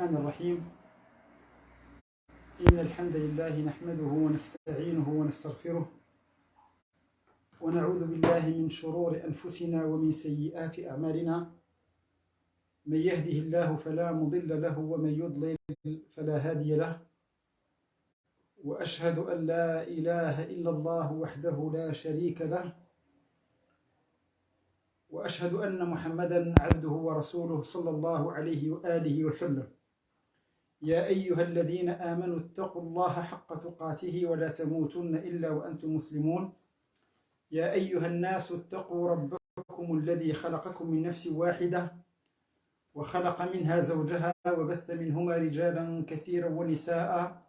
الرحمن الرحيم. إن الحمد لله نحمده ونستعينه ونستغفره ونعوذ بالله من شرور أنفسنا ومن سيئات أعمالنا. من يهده الله فلا مضل له ومن يضلل فلا هادي له. وأشهد أن لا إله إلا الله وحده لا شريك له، وأشهد أن محمدًا عبده ورسوله صلى الله عليه وآله وسلم. يا أيها الذين آمنوا اتقوا الله حق تقاته ولا تموتن إلا وأنتم مسلمون. يا أيها الناس اتقوا ربكم الذي خلقكم من نفس واحدة وخلق منها زوجها وبث منهما رجالا كثيرا ونساء،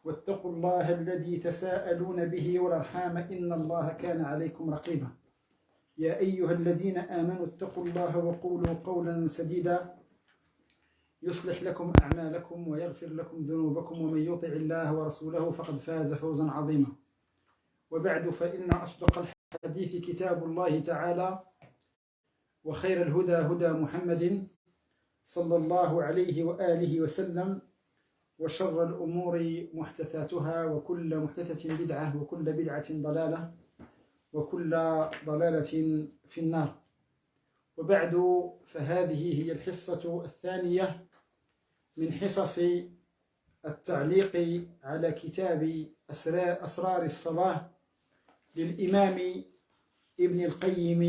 واتقوا الله الذي تساءلون به والأرحام إن الله كان عليكم رقيبا. يا أيها الذين آمنوا اتقوا الله وقولوا قولا سديدا يصلح لكم أعمالكم ويغفر لكم ذنوبكم، ومن يطع الله ورسوله فقد فاز فوزا عظيما. وبعد، فإن أصدق الحديث كتاب الله تعالى، وخير الهدى هدى محمد صلى الله عليه وآله وسلم، وشر الأمور محدثاتها، وكل محدثة بدعة، وكل بدعة ضلالة، وكل ضلالة في النار. وبعد، فهذه هي الحصة الثانية من حصص التعليق على كتاب أسرار الصلاة للإمام ابن القيم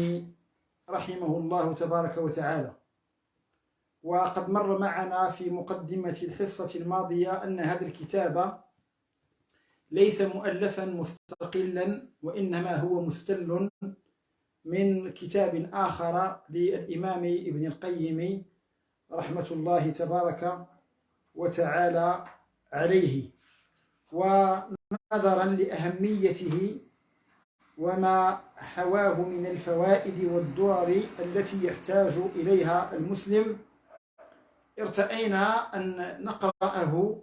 رحمه الله تبارك وتعالى. وقد مر معنا في مقدمة الحصة الماضية أن هذا الكتاب ليس مؤلفا مستقلا، وإنما هو مستل من كتاب آخر للإمام ابن القيم رحمة الله تبارك وتعالى عليه. ونظرا لأهميته وما حواه من الفوائد والدرر التي يحتاج إليها المسلم، ارتأينا أن نقرأه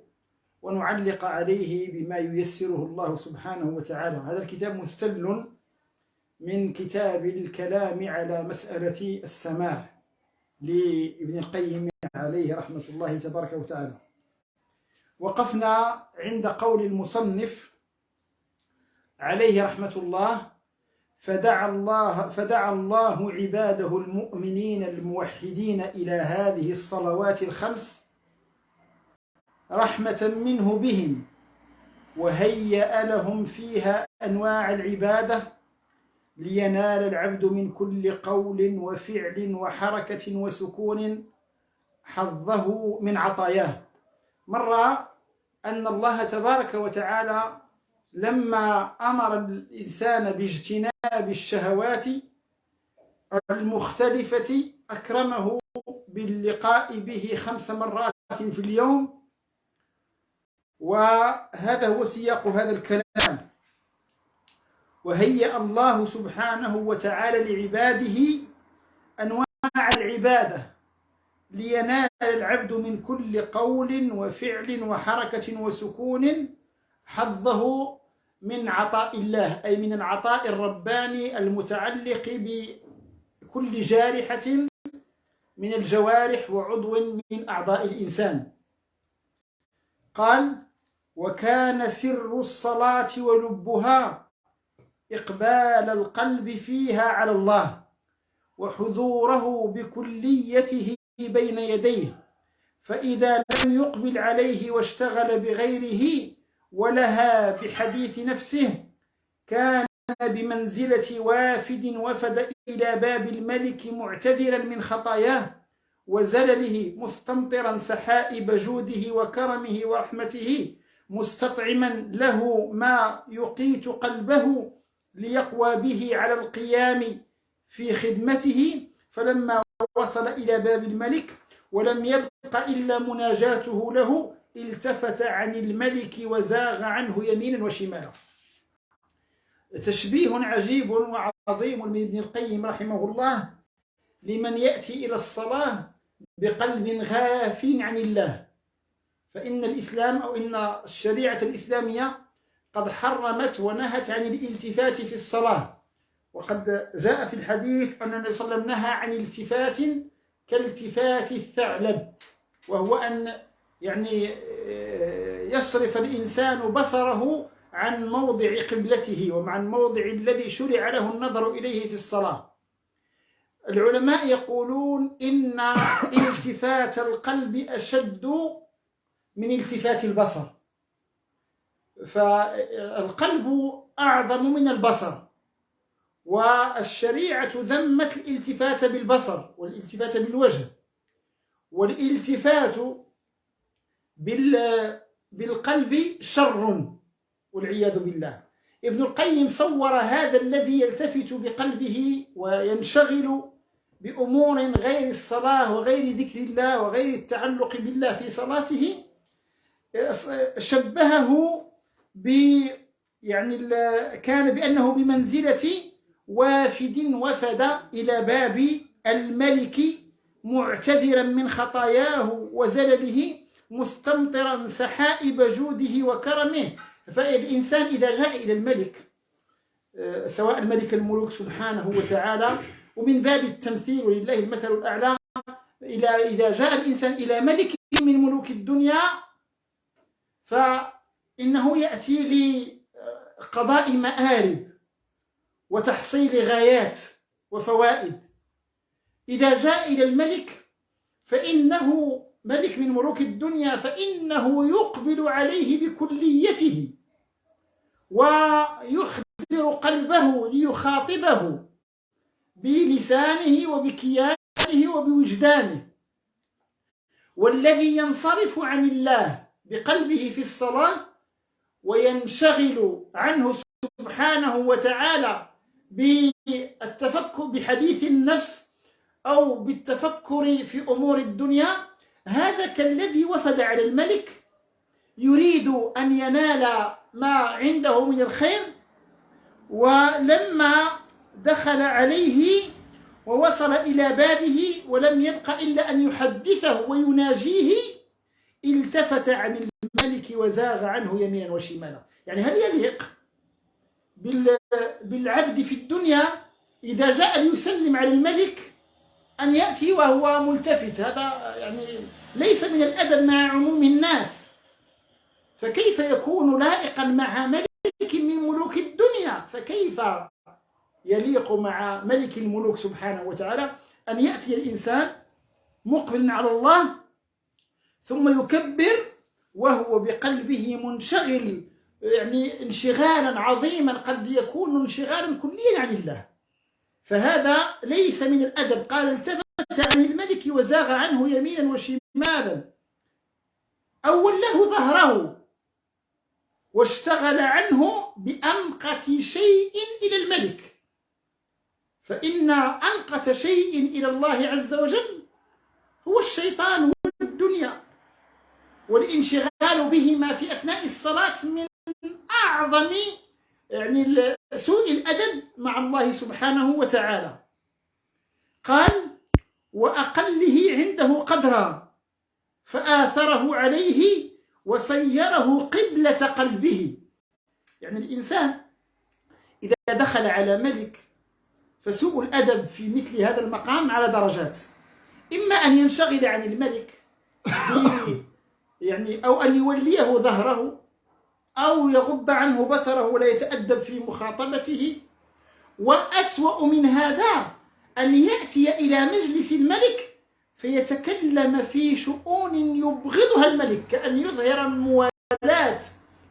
ونعلق عليه بما ييسره الله سبحانه وتعالى. هذا الكتاب مستل من كتاب الكلام على مسألة السماع لابن القيم عليه رحمة الله تبارك وتعالى. وقفنا عند قول المصنف عليه رحمة الله: فدعا الله عباده المؤمنين الموحدين إلى هذه الصلوات الخمس رحمة منه بهم، وهيأ لهم فيها أنواع العبادة لينال العبد من كل قول وفعل وحركة وسكون حظه من عطاياه. مر أن الله تبارك وتعالى لما أمر الإنسان باجتناب الشهوات المختلفة أكرمه باللقاء به 5 مرات في اليوم، وهذا هو سياق هذا الكلام. وهيأ الله سبحانه وتعالى لعباده أنواع العبادة لينال العبد من كل قول وفعل وحركة وسكون حظه من عطاء الله، أي من العطاء الرباني المتعلق بكل جارحة من الجوارح وعضو من أعضاء الإنسان. قال: وكان سر الصلاة ولبها إقبال القلب فيها على الله، وحضوره بكليته بين يديه، فإذا لم يقبل عليه واشتغل بغيره ولها بحديث نفسه كان بمنزلة وافد وفد إلى باب الملك معتذرا من خطاياه وزلله، مستمطرا سحائب جوده وكرمه ورحمته، مستطعما له ما يقيت قلبه ليقوى به على القيام في خدمته. فلما وصل إلى باب الملك ولم يبق إلا مناجاته له التفت عن الملك وزاغ عنه يمينا وشمالا. تشبيه عجيب وعظيم من ابن القيم رحمه الله لمن يأتي إلى الصلاة بقلب غافل عن الله. فإن الإسلام أو إن الشريعة الإسلامية قد حرمت ونهت عن الالتفات في الصلاة، وقد جاء في الحديث أن النبي صلى الله عليه وسلم نهى عن التفات كالتفات الثعلب، وهو أن يعني يصرف الإنسان بصره عن موضع قبلته وعن موضع الذي شرع له النظر إليه في الصلاة. العلماء يقولون إن التفات القلب أشد من التفات البصر، فالقلب أعظم من البصر، والشريعة ذمت الالتفات بالبصر والالتفات بالوجه، والالتفات بالقلب شر والعياذ بالله. ابن القيم صور هذا الذي يلتفت بقلبه وينشغل بأمور غير الصلاة وغير ذكر الله وغير التعلق بالله في صلاته، شبهه كان بأنه بمنزلة وافد وفد إلى باب الملك معتذرا من خطاياه وزلله مستمطرا سحائب جوده وكرمه. فالإنسان إذا جاء إلى الملك، سواء الملك الملوك سبحانه وتعالى، ومن باب التمثيل ولله المثل الأعلى، إذا جاء الإنسان إلى ملك من ملوك الدنيا فإنه يأتي لقضاء مآرب وتحصيل غايات وفوائد. إذا جاء إلى الملك فإنه ملك من ملوك الدنيا فإنه يقبل عليه بكليته ويحضر قلبه ليخاطبه بلسانه وبكيانه وبوجدانه. والذي ينصرف عن الله بقلبه في الصلاة وينشغل عنه سبحانه وتعالى بالتفكر بحديث النفس أو بالتفكر في أمور الدنيا، هذا كالذي وفد على الملك يريد أن ينال ما عنده من الخير، ولما دخل عليه ووصل إلى بابه ولم يبق إلا أن يحدثه ويناجيه التفت عن الملك وزاغ عنه يمينا وشمالا. يعني هل يليق بالعبد في الدنيا إذا جاء ليسلم على الملك أن يأتي وهو ملتفت؟ هذا يعني ليس من الأدب مع عموم الناس، فكيف يكون لائقا مع ملك من ملوك الدنيا؟ فكيف يليق مع ملك الملوك سبحانه وتعالى أن يأتي الإنسان مقبل على الله ثم يكبر وهو بقلبه منشغل، يعني انشغالا عظيما قد يكون انشغالا كليا عن الله، فهذا ليس من الأدب. قال التفت عن الملك وزاغ عنه يمينا وشمالا، أوله ظهره واشتغل عنه بأمقت شيء إلى الملك، فإن أمقت شيء إلى الله عز وجل هو الشيطان والدنيا، والانشغال بهما في أثناء الصلاة من أعظم يعني سوء الأدب مع الله سبحانه وتعالى. قال وأقله عنده قدرا فآثره عليه وصيره قبلة قلبه. يعني الإنسان إذا دخل على ملك فسوء الأدب في مثل هذا المقام على درجات، إما أن ينشغل عن الملك يعني أو أن يوليه ظهره أو يغض عنه بصره ولا يتأدب في مخاطبته، وأسوأ من هذا أن يأتي إلى مجلس الملك فيتكلم في شؤون يبغضها الملك، كأن يظهر الموالاة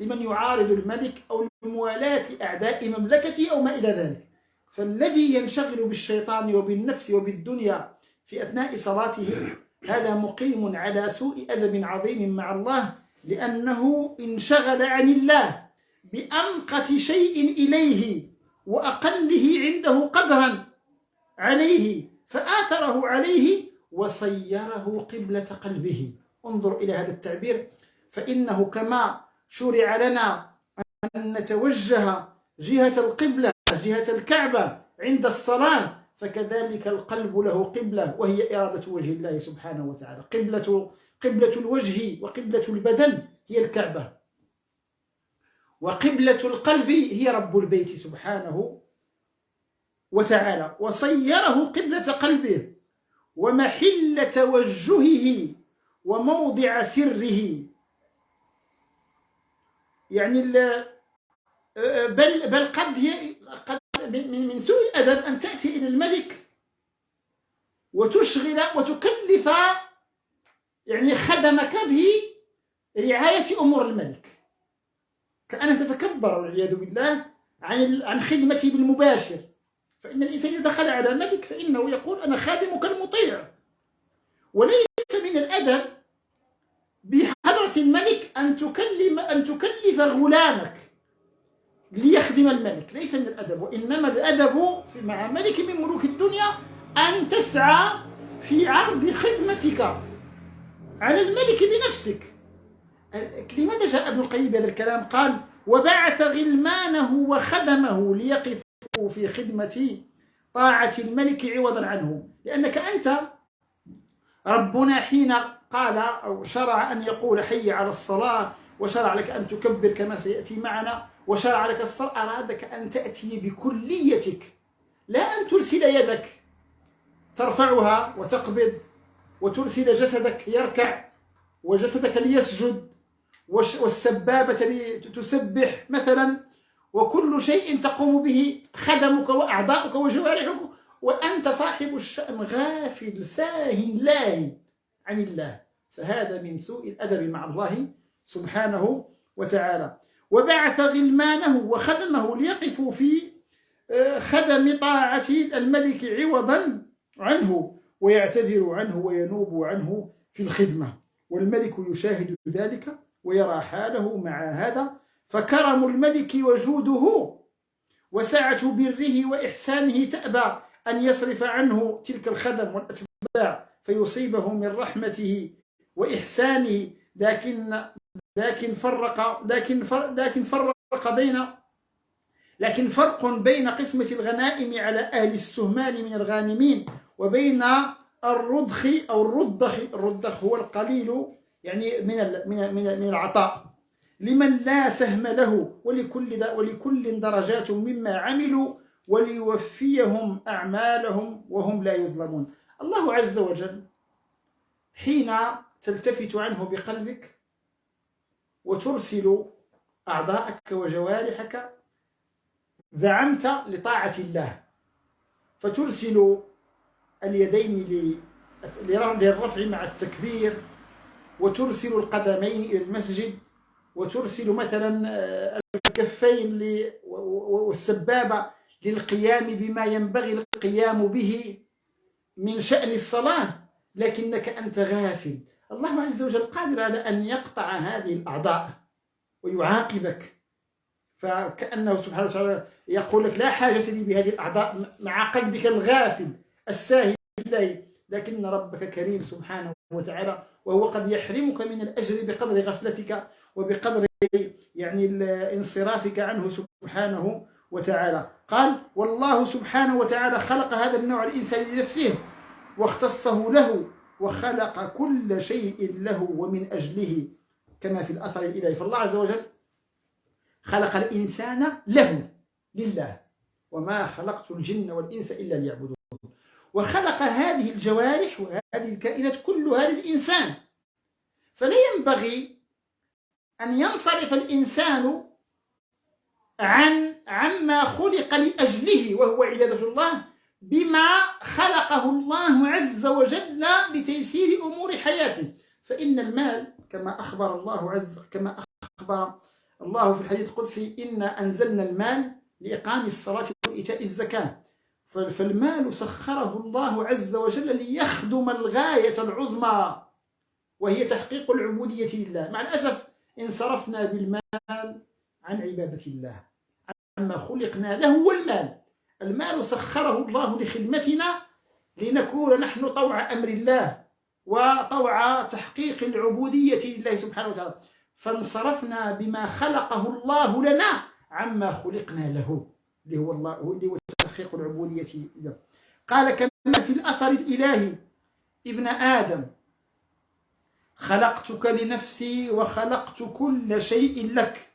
لمن يعارض الملك أو الموالاة لأعداء مملكته أو ما إلى ذلك. فالذي ينشغل بالشيطان وبالنفس وبالدنيا في أثناء صلاته هذا مقيم على سوء أدب عظيم مع الله، لأنه انشغل عن الله بأمقت شيء إليه وأقله عنده قدرا عليه فآثره عليه وصيره قبلة قلبه. انظر إلى هذا التعبير، فإنه كما شرع لنا أن نتوجه جهة القبلة جهة الكعبة عند الصلاة، فكذلك القلب له قبلة وهي إرادة وجه الله سبحانه وتعالى. قبلة الوجه وقبلة البدن هي الكعبة، وقبلة القلب هي رب البيت سبحانه وتعالى. وصيره قبلة قلبه ومحل توجهه وموضع سره. يعني بل قد من سوء الأدب أن تأتي إلى الملك وتشغل وتكلف يعني خدمك برعاية أمور الملك، كأنك تتكبر والعياذ بالله عن خدمته بالمباشر. فإن الإنسان إذا دخل على ملك فإنه يقول أنا خادمك المطيع، وليس من الأدب بحضرة الملك أن تكلف غلامك ليخدم الملك، ليس من الأدب. وإنما الأدب مع ملك من ملوك الدنيا أن تسعى في عرض خدمتك على الملك بنفسك. لماذا جاء ابن القيم بهذا الكلام؟ قال وبعث غلمانه وخدمه ليقفوا في خدمة طاعة الملك عوضا عنه. لأنك أنت ربنا حين قال أو شرع أن يقول حي على الصلاة، وشرع لك أن تكبر كما سيأتي معنا، وشرع لك الصلاة، أرادك أن تأتي بكليتك، لا أن ترسل يدك ترفعها وتقبض، وترسل جسدك يركع وجسدك ليسجد، والسبابة لتسبح مثلا، وكل شيء تقوم به خدمك وأعضاؤك وجوارحك، وأنت صاحب الشأن غافل ساهٍ لاهٍ عن الله. فهذا من سوء الأدب مع الله سبحانه وتعالى. وبعث غلمانه وخدمه ليقفوا في خدم طاعة الملك عوضا عنه، ويعتذر عنه وينوب عنه في الخدمة، والملك يشاهد ذلك ويرى حاله مع هذا. فكرم الملك وجوده وسعة بره وإحسانه تأبى أن يصرف عنه تلك الخدم والأتباع فيصيبه من رحمته وإحسانه، لكن فرق بين قسمة الغنائم على أهل السهمان من الغانمين وبين الرضخ أو الرضخ هو القليل يعني من العطاء لمن لا سهم له، ولكل درجات مما عملوا وليوفيهم أعمالهم وهم لا يظلمون. الله عز وجل حين تلتفت عنه بقلبك وترسل أعضاءك وجوارحك زعمت لطاعة الله، فترسل اليدين للرفع مع التكبير، وترسل القدمين إلى المسجد، وترسل مثلا الكفين والسبابة للقيام بما ينبغي القيام به من شأن الصلاة، لكنك أنت غافل. الله عز وجل قادر على أن يقطع هذه الأعضاء ويعاقبك، فكأنه سبحانه وتعالى يقول لك لا حاجة لي بهذه الأعضاء مع قلبك الغافل الساهل بالله. لكن ربك كريم سبحانه وتعالى، وهو قد يحرمك من الأجر بقدر غفلتك وبقدر يعني انصرافك عنه سبحانه وتعالى. قال والله سبحانه وتعالى خلق هذا النوع الإنساني لنفسه واختصه له، وخلق كل شيء له ومن أجله كما في الأثر الإلهي. فالله عز وجل خلق الإنسان له لله، وما خلقت الجن والإنس إلا ليعبدون، وخلق هذه الجوارح وهذه الكائنات كلها للإنسان. فلا ينبغي أن ينصرف الإنسان عما خلق لأجله وهو عبادة الله بما خلقه الله عز وجل لتيسير أمور حياته. فإن المال كما أخبر الله في الحديث القدسي إنا أنزلنا المال لإقام الصلاة وإيتاء الزكاة. فالمال سخره الله عز وجل ليخدم الغاية العظمى وهي تحقيق العبودية لله. مع الأسف انصرفنا بالمال عن عبادة الله، عما خلقنا له هو المال سخره الله لخدمتنا لنكون نحن طوع أمر الله وطوع تحقيق العبودية لله سبحانه وتعالى، فانصرفنا بما خلقه الله لنا عما خلقنا له اللي هو تحقيق العبودية له. قال كما في الأثر الإلهي ابن آدم خلقتك لنفسي وخلقت كل شيء لك،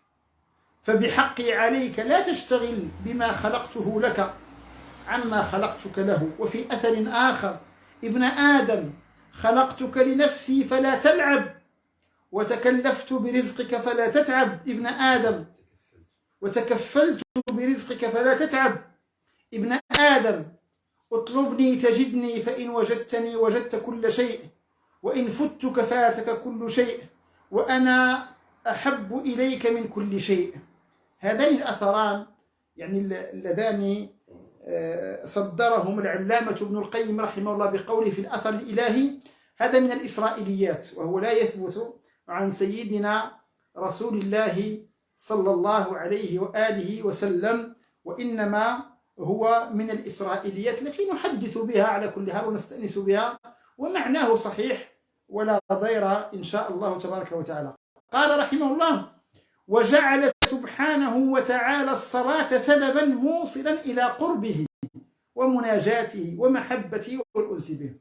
فبحقي عليك لا تشتغل بما خلقته لك عما خلقتك له. وفي أثر آخر ابن آدم خلقتك لنفسي فلا تلعب، وتكلفت برزقك فلا تتعب ابن آدم، وتكفلت برزقك فلا تتعب ابن آدم، اطلبني تجدني، فإن وجدتني وجدت كل شيء، وإن فتك فاتك كل شيء، وأنا أحب إليك من كل شيء. هذان الأثران يعني اللذان صدرهم العلامة ابن القيم رحمه الله بقوله في الأثر الإلهي، هذا من الإسرائيليات، وهو لا يثبت عن سيدنا رسول الله صلى الله عليه وآله وسلم، وإنما هو من الإسرائيليات التي نحدث بها على كل حال ونستأنس بها، ومعناه صحيح ولا ضير إن شاء الله تبارك وتعالى. قال رحمه الله: وجعل سبحانه وتعالى الصلاة سببا موصلا إلى قربه ومناجاته ومحبته والأنس به.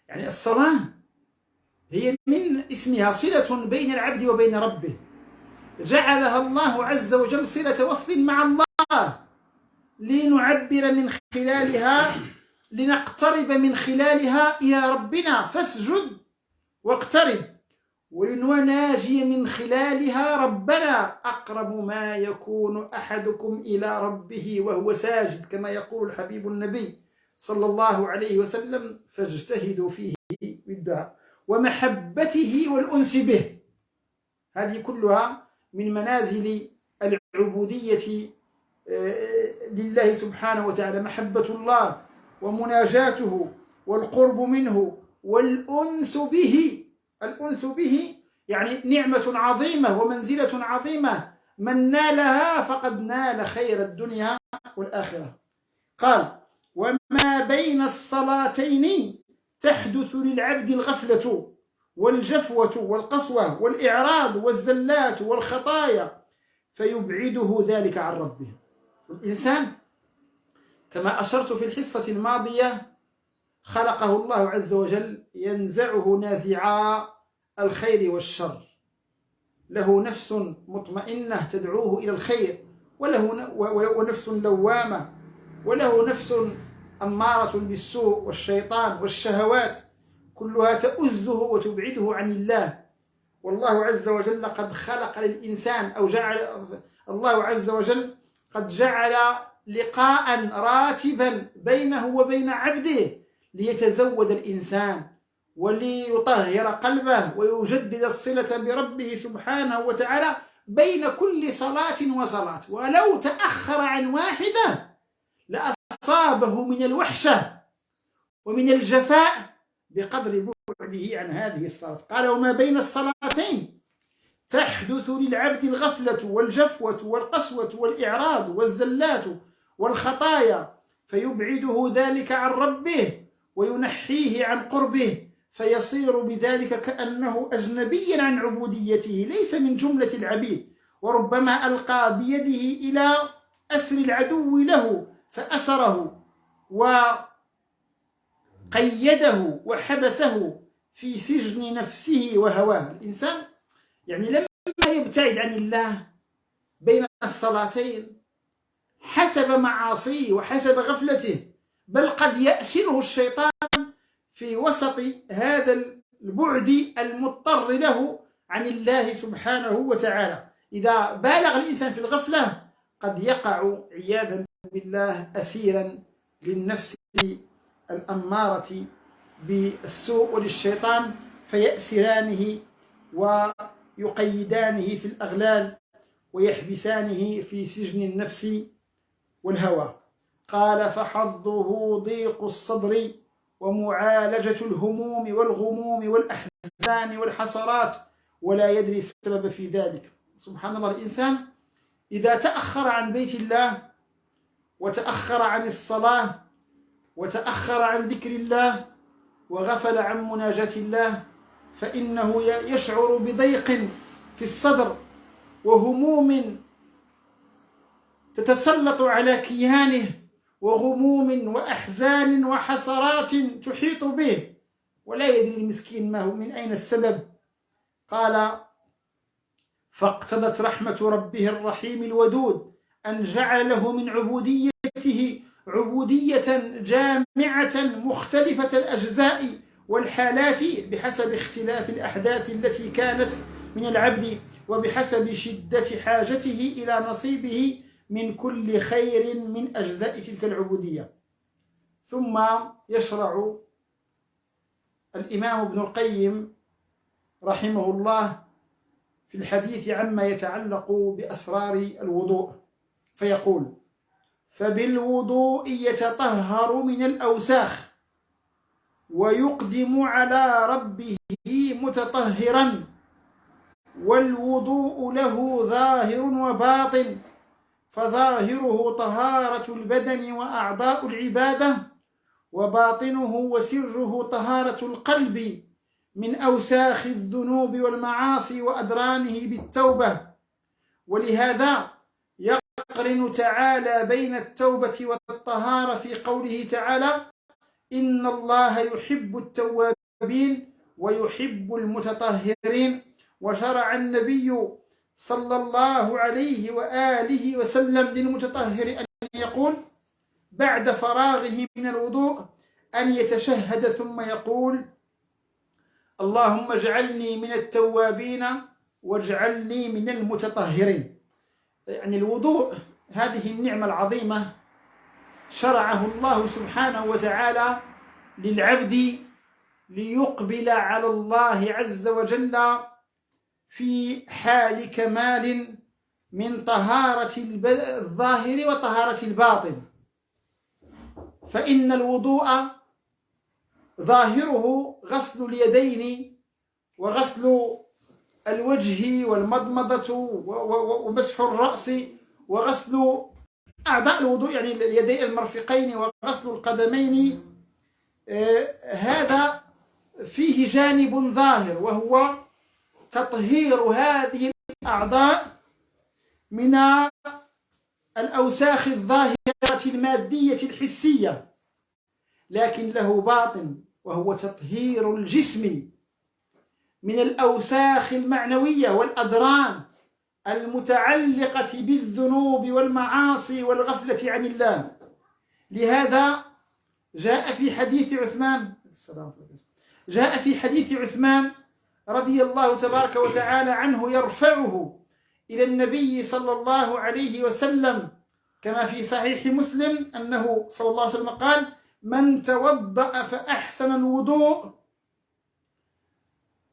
يعني الصلاة هي من اسمها صلة بين العبد وبين ربه، جعلها الله عز وجل صلة وصل مع الله، لنعبر من خلالها، لنقترب من خلالها إلى ربنا، فاسجد واقترب، ولنناجي من خلالها ربنا، أقرب ما يكون أحدكم إلى ربه وهو ساجد، كما يقول الحبيب النبي صلى الله عليه وسلم: فاجتهدوا فيه بالدعاء، ومحبته والأنس به. هذه كلها من منازل العبودية لله سبحانه وتعالى، محبة الله ومناجاته والقرب منه والأنس به. الأنس به يعني نعمة عظيمة ومنزلة عظيمة، من نالها فقد نال خير الدنيا والآخرة. قال: وما بين الصلاتين تحدث للعبد الغفلة والجفوة والقسوة والإعراض والزلات والخطايا، فيبعده ذلك عن ربه. الإنسان كما أشرت في الحصة الماضية خلقه الله عز وجل ينزعه نازعا الخير والشر، له نفس مطمئنة تدعوه إلى الخير، ونفس لوامة، وله نفس أمارة بالسوء والشيطان والشهوات، كلها تؤزه وتبعده عن الله. والله عز وجل قد خلق للإنسان، أو جعل الله عز وجل قد جعل لقاء راتبا بينه وبين عبده، ليتزود الإنسان وليطهر قلبه ويجدد الصلة بربه سبحانه وتعالى بين كل صلاة وصلاة. ولو تأخر عن واحدة لأصابه من الوحشة ومن الجفاء بقدر بعده عن هذه الصلاة. قال: وما بين الصلاتين تحدث للعبد الغفلة والجفوة والقسوة والإعراض والزلات والخطايا، فيبعده ذلك عن ربه وينحيه عن قربه، فيصير بذلك كأنه أجنبيا عن عبوديته، ليس من جملة العبيد، وربما ألقى بيده إلى أسر العدو له فأسره وقيده وحبسه في سجن نفسه وهواه. الإنسان يعني لما يبتعد عن الله بين الصلاتين حسب معاصيه وحسب غفلته، بل قد يأسره الشيطان في وسط هذا البعد المضطر له عن الله سبحانه وتعالى. إذا بالغ الإنسان في الغفلة قد يقع عياذا بالله أسيرا للنفس الأمارة بالسوء وللشيطان، فيأسرانه ويقيدانه في الأغلال ويحبسانه في سجن النفس والهوى. قال: فحظه ضيق الصدر ومعالجة الهموم والغموم والأحزان والحسرات، ولا يدري السبب في ذلك. سبحان الله، الإنسان إذا تأخر عن بيت الله وتأخر عن الصلاة وتأخر عن ذكر الله وغفل عن مناجاة الله، فإنه يشعر بضيق في الصدر وهموم تتسلط على كيانه، وغموم وأحزان وحسرات تحيط به، ولا يدري المسكين ما هو من أين السبب. قال: فاقتضت رحمة ربه الرحيم الودود أن جعل له من عبوديته عبودية جامعة مختلفة الأجزاء والحالات بحسب اختلاف الأحداث التي كانت من العبد وبحسب شدة حاجته إلى نصيبه من كل خير من أجزاء تلك العبودية. ثم يشرع الإمام ابن القيم رحمه الله في الحديث عما يتعلق بأسرار الوضوء، فيقول: فبالوضوء يتطهر من الأوساخ ويقدم على ربه متطهرا، والوضوء له ظاهر وباطن، فظاهره طهارة البدن وأعضاء العبادة، وباطنه وسره طهارة القلب من أوساخ الذنوب والمعاصي وأدرانه بالتوبة. ولهذا يقرن تعالى بين التوبة والطهارة في قوله تعالى: إن الله يحب التوابين ويحب المتطهرين. وشرع النبي صلى الله عليه وآله وسلم للمتطهر أن يقول بعد فراغه من الوضوء أن يتشهد ثم يقول: اللهم اجعلني من التوابين واجعلني من المتطهرين. يعني الوضوء هذه النعمة العظيمة شرعه الله سبحانه وتعالى للعبد ليقبل على الله عز وجل في حال كمال من طهارة الظاهر وطهارة الباطن. فإن الوضوء ظاهره غسل اليدين وغسل الوجه والمضمضة ومسح الرأس وغسل أعضاء الوضوء، يعني اليدين المرفقين وغسل القدمين. هذا فيه جانب ظاهر وهو تطهير هذه الأعضاء من الأوساخ الظاهرة المادية الحسية، لكن له باطن وهو تطهير الجسم من الأوساخ المعنوية والأدران المتعلقة بالذنوب والمعاصي والغفلة عن الله. لهذا جاء في حديث عثمان رضي الله تبارك وتعالى عنه يرفعه إلى النبي صلى الله عليه وسلم كما في صحيح مسلم أنه صلى الله عليه وسلم قال: من توضأ فأحسن الوضوء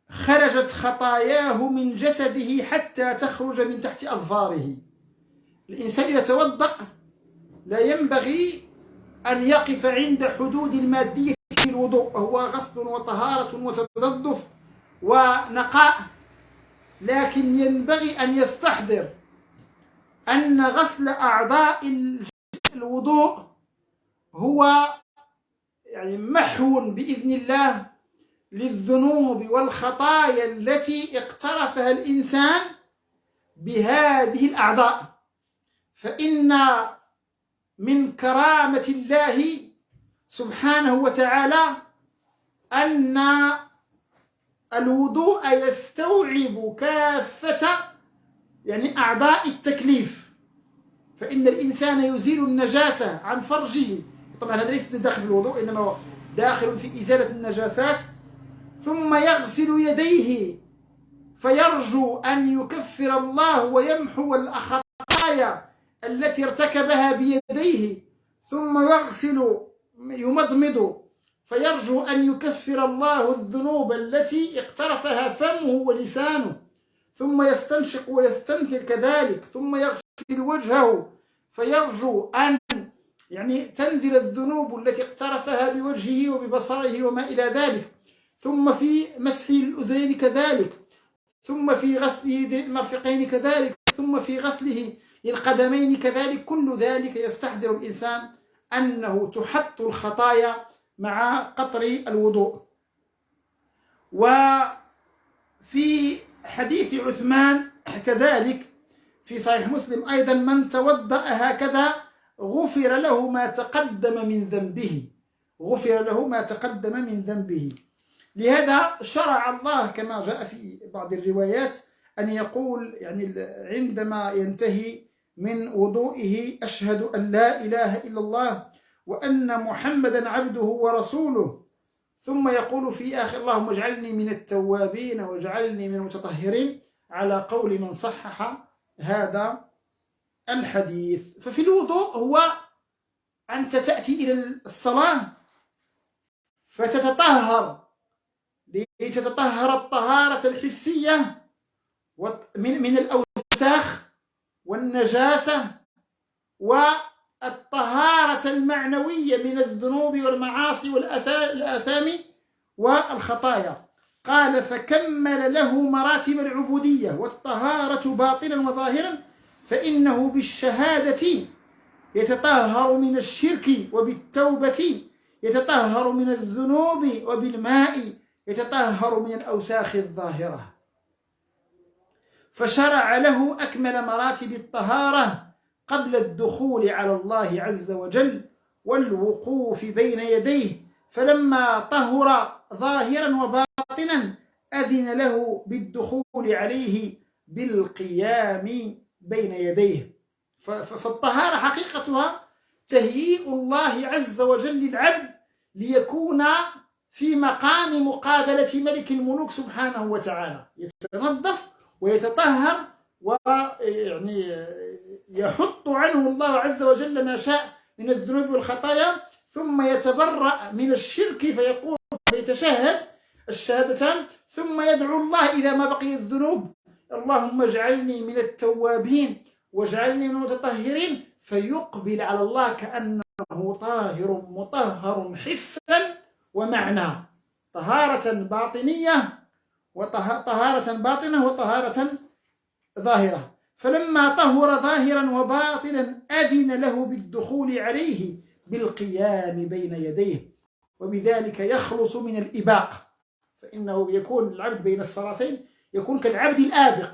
خرجت خطاياه من جسده حتى تخرج من تحت أظفاره. الإنسان إذا توضأ لا ينبغي أن يقف عند حدود المادية في الوضوء، وهو غسل وطهارة وتنظف ونقاء، لكن ينبغي أن يستحضر أن غسل أعضاء الوضوء هو يعني محو بإذن الله للذنوب والخطايا التي اقترفها الإنسان بهذه الأعضاء. فإن من كرامة الله سبحانه وتعالى أن الوضوء يستوعب كافة يعني أعضاء التكليف. فإن الإنسان يزيل النجاسة عن فرجه، طبعا هذا ليس داخل في الوضوء إنما هو داخل في إزالة النجاسات، ثم يغسل يديه فيرجو أن يكفر الله ويمحو الخطايا التي ارتكبها بيديه، ثم يمضمض فيرجو أن يكفر الله الذنوب التي اقترفها فمه ولسانه، ثم يستنشق ويستنثر كذلك، ثم يغسل وجهه فيرجو أن يعني تنزل الذنوب التي اقترفها بوجهه وببصره وما إلى ذلك، ثم في مسح الأذنين كذلك، ثم في غسله المرفقين كذلك، ثم في غسله للقدمين كذلك. كل ذلك يستحضر الإنسان أنه تحط الخطايا مع قطر الوضوء. وفي حديث عثمان كذلك في صحيح مسلم أيضا: من توضأ هكذا غفر له ما تقدم من ذنبه، غفر له ما تقدم من ذنبه. لهذا شرع الله كما جاء في بعض الروايات أن يقول يعني عندما ينتهي من وضوئه: أشهد أن لا إله إلا الله وأن محمدا عبده ورسوله، ثم يقول في آخر اللهم اجعلني من التوابين واجعلني من المتطهرين، على قول من صحح هذا الحديث. ففي الوضوء هو أنت تأتي إلى الصلاة فتتطهر لتتطهر الطهارة الحسية من الأوساخ والنجاسة، والطهارة المعنوية من الذنوب والمعاصي والآثام والخطايا. قال فكمل له مراتب العبودية والطهارة باطنا وظاهرا، فإنه بالشهادة يتطهر من الشرك، وبالتوبة يتطهر من الذنوب، وبالماء يتطهر من الأوساخ الظاهرة. فشرع له أكمل مراتب الطهارة قبل الدخول على الله عز وجل والوقوف بين يديه، فلما طهر ظاهرا وباطنا أذن له بالدخول عليه بالقيام بين يديه. فالطهارة حقيقتها تهيئ الله عز وجل للعبد ليكون في مقام مقابلة ملك الملوك سبحانه وتعالى، يتنظف ويتطهر، ويعني يحط عنه الله عز وجل ما شاء من الذنوب والخطايا، ثم يتبرأ من الشرك فيقول فيتشهد الشهادتان، ثم يدعو الله إذا ما بقي الذنوب اللهم اجعلني من التوابين واجعلني من المتطهرين، فيقبل على الله كأنه طاهر مطهر حسا ومعنى، طهارة باطنية وطهارة باطنة وطهارة ظاهرة. فلما طهر ظاهرا وباطنا أذن له بالدخول عليه بالقيام بين يديه، وبذلك يخلص من الإباق، فإنه يكون العبد بين الصلاتين يكون كالعبد الآبق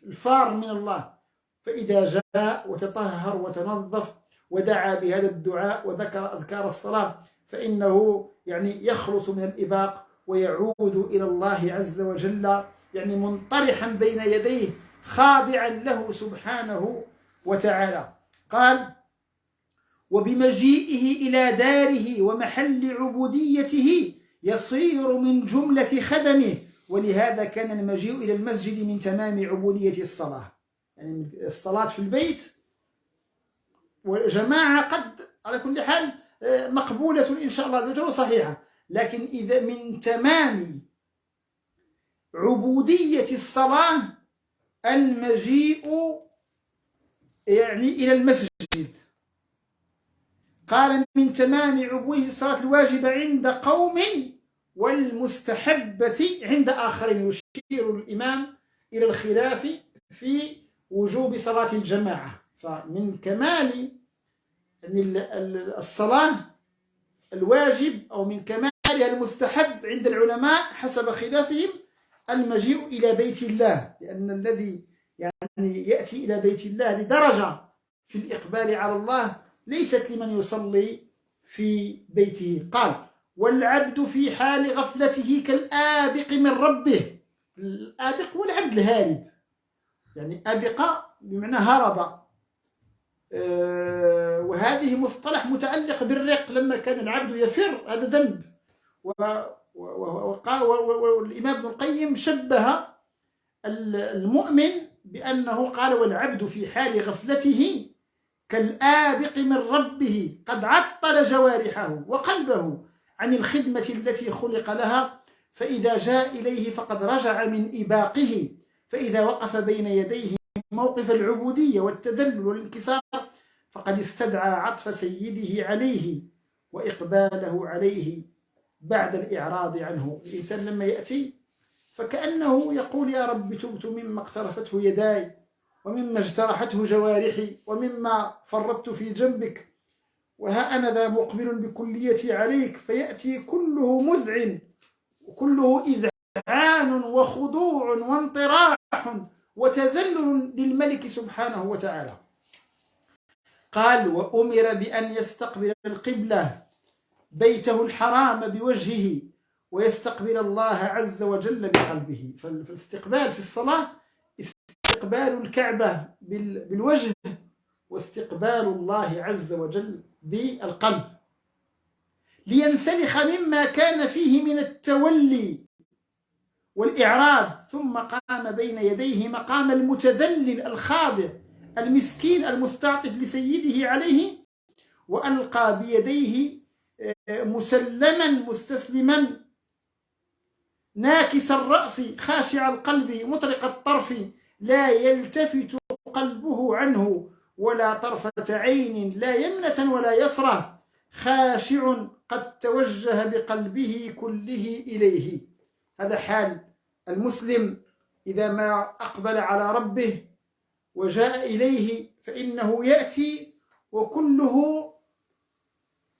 الفار من الله. فإذا جاء وتطهر وتنظف ودعا بهذا الدعاء وذكر أذكار الصلاة فإنه يعني يخلص من الإباق ويعود إلى الله عز وجل يعني منطرحا بين يديه خاضعا له سبحانه وتعالى. قال وبمجيئه إلى داره ومحل عبوديته يصير من جملة خدمه، ولهذا كان المجيء إلى المسجد من تمام عبودية الصلاة. يعني الصلاة في البيت وجماعة قد على كل حال مقبولة إن شاء الله عز وجل صحيحة، لكن إذا من تمام عبودية الصلاة المجيء يعني إلى المسجد. قال من تمام عبودية الصلاة الواجبة عند قوم والمستحبة عند آخرين، يشير الإمام إلى الخلاف في وجوب صلاة الجماعة. فمن كمال الصلاة الواجب أو من كمالها المستحب عند العلماء حسب خلافهم المجيء إلى بيت الله، لأن الذي يعني يأتي إلى بيت الله لدرجة في الإقبال على الله ليست لمن يصلي في بيته. قال والعبد في حال غفلته كالآبق من ربه. الآبق هو العبد الهارب، يعني أبق بمعنى هرب، وهذه مصطلح متعلق بالرق، لما كان العبد يفر هذا ذنب. والإمام ابن القيم شبه المؤمن بأنه قال والعبد في حال غفلته كالآبق من ربه قد عطل جوارحه وقلبه عن الخدمة التي خلق لها، فإذا جاء إليه فقد رجع من إباقه، فإذا وقف بين يديه موقف العبودية والتذلل والانكسار فقد استدعى عطف سيده عليه وإقباله عليه بعد الإعراض عنه. الإنسان لما يأتي فكأنه يقول يا رب تبت مما اقترفته يداي ومما اجترحته جوارحي ومما فرطت في جنبك، وها أنا ذا مقبل بكليتي عليك، فيأتي كله مذعن وكله إذعان وخضوع وانطراح وتذلل للملك سبحانه وتعالى. قال وأمر بأن يستقبل القبلة بيته الحرام بوجهه ويستقبل الله عز وجل بقلبه. فالاستقبال في الصلاة استقبال الكعبة بالوجه واستقبال الله عز وجل بالقلب لينسلخ مما كان فيه من التولي والإعراض، ثم قام بين يديه مقام المتذلل الخاضع المسكين المستعطف لسيده عليه، وألقى بيديه مسلما مستسلما ناكس الرأس خاشع القلب مطرق الطرف، لا يلتفت قلبه عنه ولا طرفة عين، لا يمنة ولا يسرى، خاشع قد توجه بقلبه كله إليه. هذا حال المسلم إذا ما أقبل على ربه وجاء إليه، فإنه يأتي وكله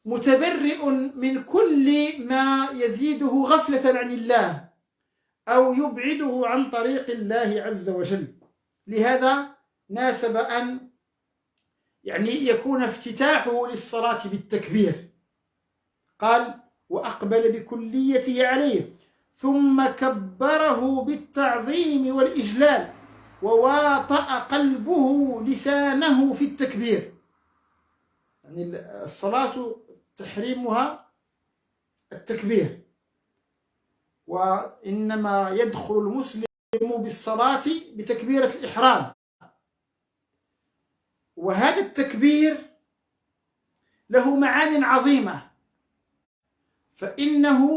متبرئ من كل ما يزيده غفلة عن الله أو يبعده عن طريق الله عز وجل. لهذا ناسب أن يكون افتتاحه للصلاة بالتكبير. قال: وأقبل بكليته عليه، ثم كبره بالتعظيم والإجلال، وواطأ قلبه لسانه في التكبير. الصلاة تحريمها التكبير، وإنما يدخل المسلم بالصلاة بتكبيرة الإحرام. وهذا التكبير له معان عظيمة، فإنه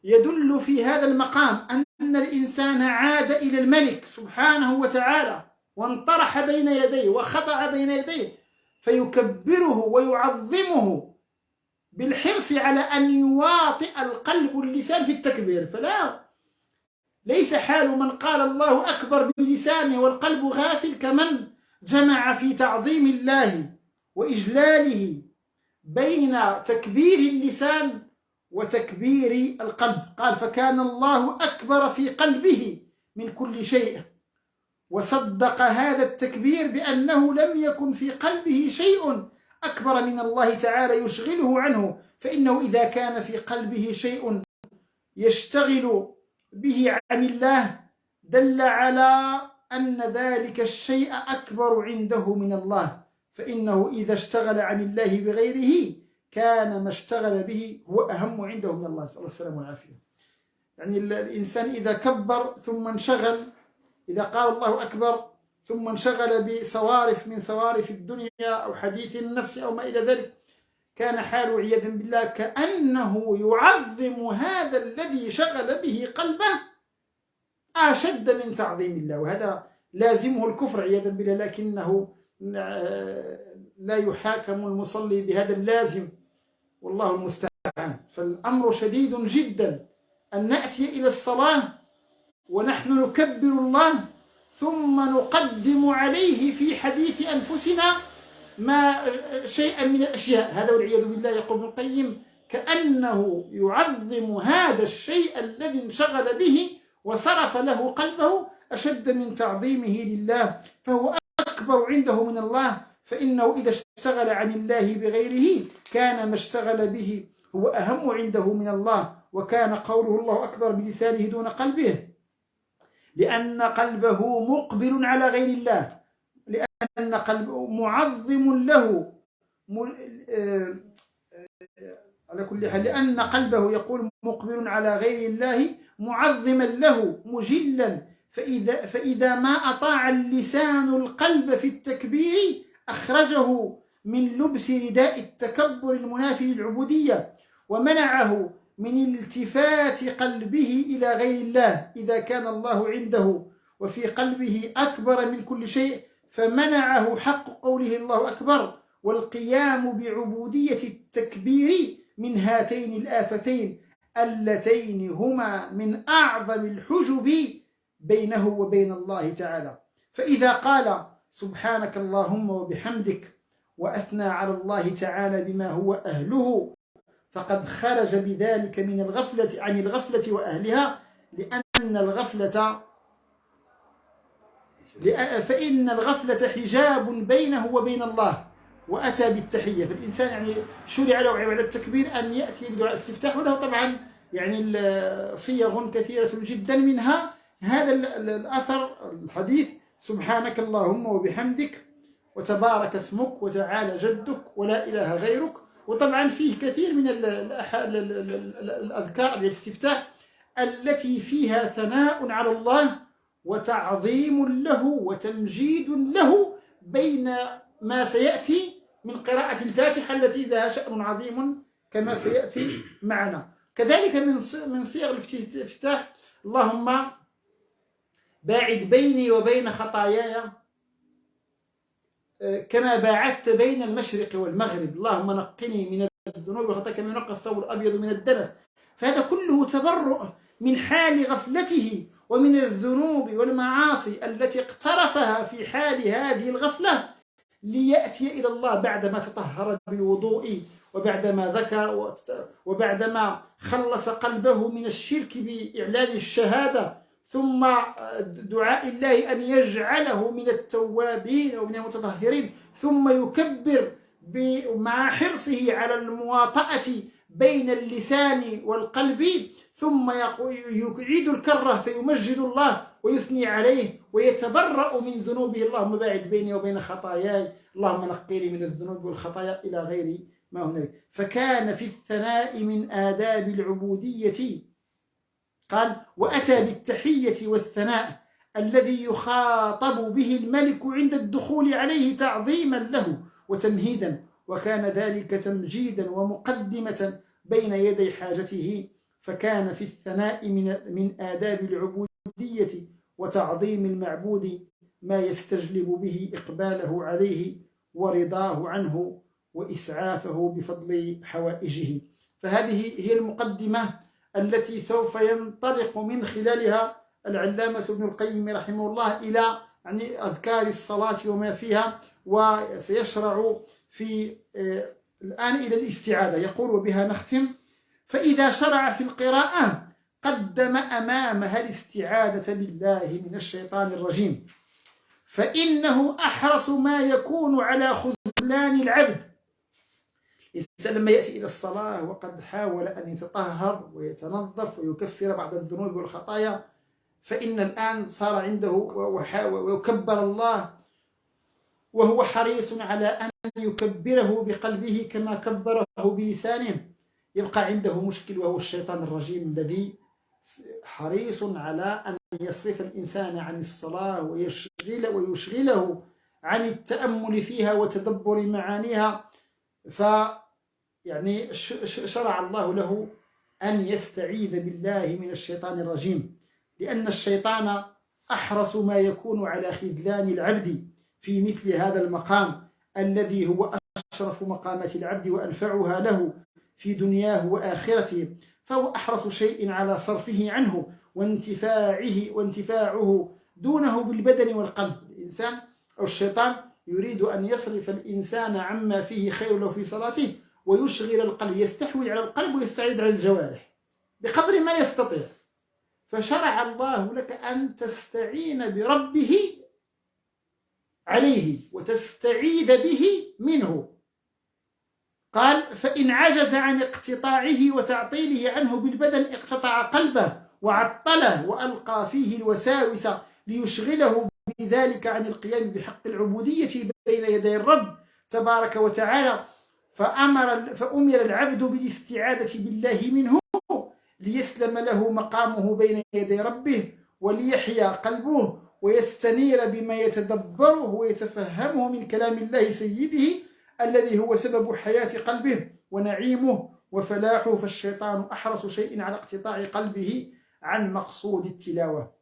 يدل في هذا المقام أن الإنسان عاد إلى الملك سبحانه وتعالى وانطرح بين يديه وخضع بين يديه، فيكبره ويعظمه بالحرص على أن يواطئ القلب واللسان في التكبير. ليس حال من قال الله أكبر بلسانه والقلب غافل كمن جمع في تعظيم الله وإجلاله بين تكبير اللسان وتكبير القلب. قال: فكان الله أكبر في قلبه من كل شيء، وصدق هذا التكبير بأنه لم يكن في قلبه شيء أكبر من الله تعالى يشغله عنه، فإنه إذا كان في قلبه شيء يشتغل به عن الله دل على أن ذلك الشيء أكبر عنده من الله، فإنه إذا اشتغل عن الله بغيره كان ما اشتغل به هو أهم عنده من الله، نسأل الله السلامة والعافية. الإنسان إذا كبر ثم انشغل، إذا قال الله أكبر ثم انشغل بصوارف من صوارف الدنيا أو حديث النفس أو ما إلى ذلك، كان حاله عياذا بالله كأنه يعظم هذا الذي شغل به قلبه أشد من تعظيم الله، وهذا لازمه الكفر عياذا بالله، لكنه لا يحاكم المصلي بهذا اللازم، والله المستعان. فالأمر شديد جدا أن نأتي إلى الصلاة ونحن نكبر الله ثم نقدم عليه في حديث أنفسنا شيئا من الأشياء. هذا والعياذ بالله يقول ابن القيم كأنه يعظم هذا الشيء الذي انشغل به وصرف له قلبه أشد من تعظيمه لله، فهو أكبر عنده من الله، فإنه إذا اشتغل عن الله بغيره كان ما اشتغل به هو أهم عنده من الله، وكان قوله الله أكبر بلسانه دون قلبه، لأن قلبه مقبل على غير الله، لأن قلبه معظم له على كل حال، لأن قلبه يقول مقبل على غير الله معظما له مجلا، فإذا ما أطاع اللسان القلب في التكبير أخرجه من لبس رداء التكبر المنافي للعبودية، ومنعه من التفات قلبه إلى غير الله. إذا كان الله عنده وفي قلبه أكبر من كل شيء فمنعه حق قوله الله أكبر والقيام بعبودية التكبير من هاتين الآفتين اللتين هما من أعظم الحجب بينه وبين الله تعالى. فإذا قال سبحانك اللهم وبحمدك وأثنى على الله تعالى بما هو أهله فقد خرج بذلك من الغفلة عن الغفلة وأهلها، فإن الغفلة حجاب بينه وبين الله، وأتى بالتحية. فالإنسان شرع له بعد التكبير أن يأتي بدعاء الاستفتاح، وله طبعا صيغ كثيرة جدا، منها هذا الأثر الحديث سبحانك اللهم وبحمدك وتبارك اسمك وتعالى جدك ولا إله غيرك. وطبعا فيه كثير من الأذكار الاستفتاح التي فيها ثناء على الله وتعظيم له وتمجيد له، بين ما سيأتي من قراءة الفاتحة التي لها شأن عظيم كما سيأتي معنا. كذلك من صيغ الافتتاح: اللهم باعد بيني وبين خطاياي كما باعدت بين المشرق والمغرب، اللهم نقني من الذنوب والخطايا كما ينقى الثوب الأبيض من الدنس. فهذا كله تبرؤ من حال غفلته ومن الذنوب والمعاصي التي اقترفها في حال هذه الغفلة، ليأتي إلى الله بعدما تطهر بالوضوء وبعدما ذكر وبعدما خلص قلبه من الشرك بإعلان الشهادة، ثم دعاء الله أن يجعله من التوابين ومن المتطهرين، ثم يكبر مع حرصه على المواطأة بين اللسان والقلب، ثم يعيد الكرة فيمجد الله ويثني عليه ويتبرأ من ذنوبه: اللهم باعد بيني وبين خطاياي، اللهم نقني من الذنوب والخطايا، إلى غير ما هنالك. فكان في الثناء من آداب العبودية، قال: وأتى بالتحية والثناء الذي يخاطب به الملك عند الدخول عليه تعظيما له وتمهيدا، وكان ذلك تمجيدا ومقدمة بين يدي حاجته. فكان في الثناء من آداب العبودية وتعظيم المعبود ما يستجلب به إقباله عليه ورضاه عنه وإسعافه بفضل حوائجه. فهذه هي المقدمة التي سوف ينطلق من خلالها العلامة ابن القيم رحمه الله إلى أذكار الصلاة وما فيها، وسيشرع في الآن إلى الاستعاذة. يقول: وبها نختم: فإذا شرع في القراءة قدم أمامها الاستعاذة بالله من الشيطان الرجيم، فإنه أحرص ما يكون على خذلان العبد. الإنسان لما يأتي إلى الصلاة وقد حاول أن يتطهر ويتنظف ويكفر بعض الذنوب والخطايا، فإن الآن صار عنده ويكبر الله، وهو حريص على أن يكبره بقلبه كما كبره بلسانه. يبقى عنده مشكل، وهو الشيطان الرجيم الذي حريص على أن يصرف الإنسان عن الصلاة ويشغله عن التأمل فيها وتدبر معانيها. يعني شرع الله له أن يستعيذ بالله من الشيطان الرجيم، لأن الشيطان أحرص ما يكون على خذلان العبد في مثل هذا المقام الذي هو أشرف مقامات العبد وأنفعها له في دنياه وآخرته، فهو أحرص شيء على صرفه عنه وانتفاعه دونه بالبدن والقلب. الإنسان أو الشيطان يريد أن يصرف الإنسان عما فيه خير له في صلاته ويشغل القلب، يستحوذ على القلب ويستعيد على الجوارح بقدر ما يستطيع. فشرع الله لك أن تستعين بربه عليه وتستعيذ به منه. قال: فإن عجز عن اقتطاعه وتعطيله عنه بالبدن اقتطع قلبه وعطله وألقى فيه الوساوس ليشغله بذلك عن القيام بحق العبودية بين يدي الرب تبارك وتعالى. فأمر العبد بالاستعاذة بالله منه ليسلم له مقامه بين يدي ربه، وليحيا قلبه ويستنير بما يتدبره ويتفهمه من كلام الله سيده الذي هو سبب حياة قلبه ونعيمه وفلاحه. فالشيطان أحرص شيء على اقتطاع قلبه عن مقصود التلاوة.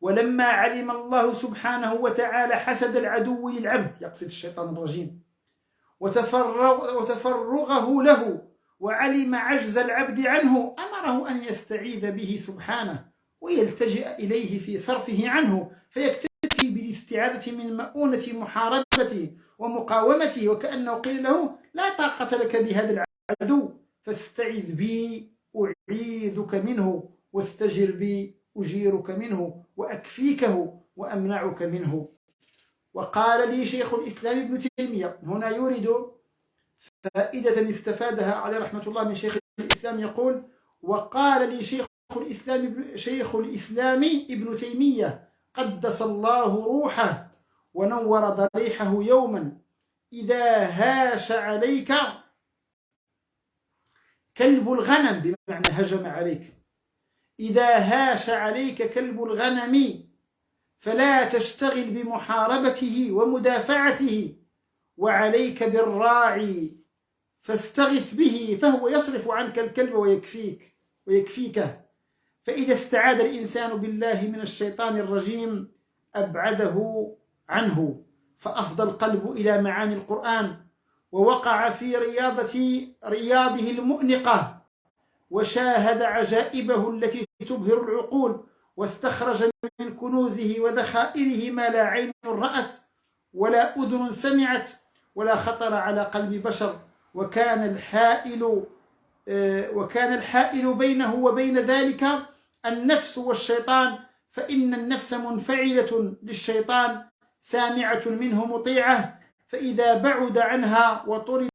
ولما علم الله سبحانه وتعالى حسد العدو للعبد، يقصد الشيطان الرجيم، وتفرغه له، وعلم عجز العبد عنه، أمره أن يستعيذ به سبحانه ويلتجئ إليه في صرفه عنه، فيكتفي بالاستعاذة من مؤونة محاربته ومقاومته، وكأنه قيل له: لا طاقة لك بهذا العدو، فاستعذ بي أعيذك منه، واستجر بي أجيرك منه، وأكفيكه وأمنعك منه. وقال لي شيخ الإسلام ابن تيمية، هنا يورد فائدة استفادها عليه رحمة الله من شيخ الإسلام، يقول: وقال لي شيخ الإسلام ابن تيمية قدس الله روحه، ونور ضريحه يوما إذا هاش عليك كلب الغنم، بمعنى هجم عليك، إذا هاش عليك كلب الغنم فلا تشتغل بمحاربته ومدافعته، وعليك بالراعي فاستغث به فهو يصرف عنك الكلب ويكفيك. فإذا استعاذ الإنسان بالله من الشيطان الرجيم أبعده عنه، فأفضى القلب إلى معاني القرآن ووقع في رياضه المؤنقة، وشاهد عجائبه التي تبهر العقول، واستخرج من كنوزه وذخائره ما لا عين رأت ولا أذن سمعت ولا خطر على قلب بشر. وكان الحائل بينه وبين ذلك النفس والشيطان، فإن النفس منفعلة للشيطان سامعة منه مطيعة، فإذا بعد عنها وطرد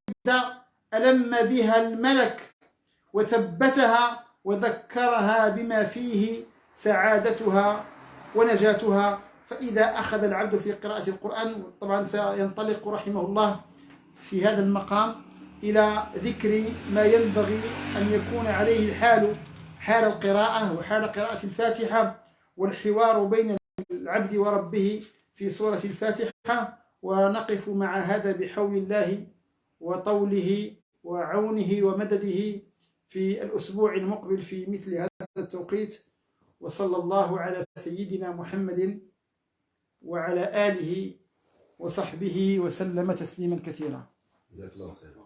ألم بها الملك وثبتها وذكرها بما فيه سعادتها ونجاتها. فإذا أخذ العبد في قراءة القرآن، طبعا سينطلق رحمه الله في هذا المقام إلى ذكر ما ينبغي أن يكون عليه الحال، حال القراءة وحال قراءة الفاتحة، والحوار بين العبد وربه في سورة الفاتحة. ونقف مع هذا بحول الله وطوله وعونه ومدده في الأسبوع المقبل في مثل هذا التوقيت. وصلى الله على سيدنا محمد وعلى آله وصحبه وسلم تسليما كثيرا. جزاك الله خيرا.